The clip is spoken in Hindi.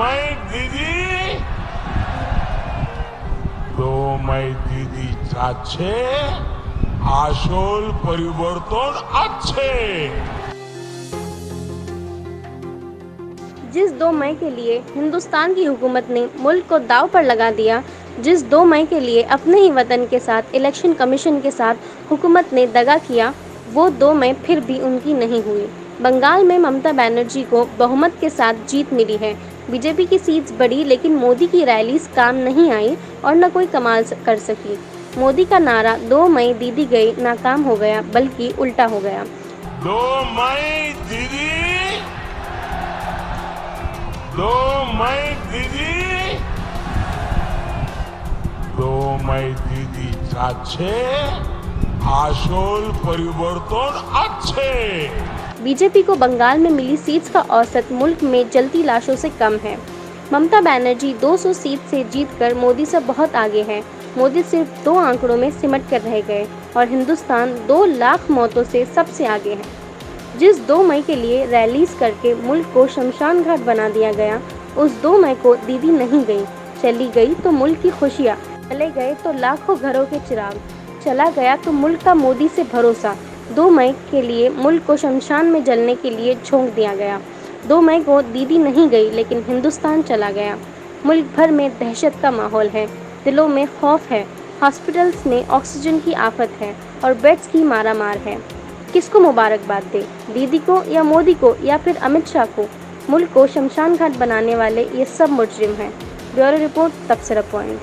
मई दीदी, तो मई দিদি চাচ্ছে আসল পরিবর্তন আছে। जिस 2 मई के लिए हिंदुस्तान की हुकूमत ने मुल्क को दांव पर लगा दिया, जिस 2 मई के लिए अपने ही वतन के साथ इलेक्शन कमीशन के साथ हुकूमत ने दगा किया, वो 2 मई फिर भी उनकी नहीं हुई। बंगाल में ममता बनर्जी को बहुमत के साथ जीत मिली है। बीजेपी की सीट्स बढ़ी, लेकिन मोदी की रैलीज काम नहीं आई और न कोई कमाल कर सकी। मोदी का नारा 2 मई दीदी गई नाकाम हो गया, बल्कि उल्टा हो गया। 2 मई दीदी, 2 मई दीदी, 2 मई দিদি চাচ্ছে আসল পরিবর্তন আছে। बीजेपी को बंगाल में मिली सीट्स का औसत मुल्क में जलती लाशों से कम है। ममता बनर्जी 200 सीट से जीतकर मोदी से बहुत आगे है। मोदी सिर्फ 2 आंकड़ों में सिमट कर रह गए और हिंदुस्तान 2 लाख मौतों से सबसे आगे है। जिस 2 मई के लिए रैलीज करके मुल्क को शमशान घाट बना दिया गया, उस 2 मई को दीदी नहीं गई। चली गई तो मुल्क की खुशियाँ, चले गए तो लाखों घरों के चिराग, चला गया तो मुल्क का मोदी से भरोसा। 2 मई के लिए मुल्क को शमशान में जलने के लिए झोंक दिया गया। 2 मई को दीदी नहीं गई, लेकिन हिंदुस्तान चला गया। मुल्क भर में दहशत का माहौल है, दिलों में खौफ है, हॉस्पिटल्स में ऑक्सीजन की आफत है और बेड्स की मारामार है। किसको मुबारकबाद दे, दीदी को या मोदी को या फिर अमित शाह को? मुल्क को शमशान घाट बनाने वाले ये सब मुजरिम हैं। ब्यूरो रिपोर्ट, तबसरा पॉइंट।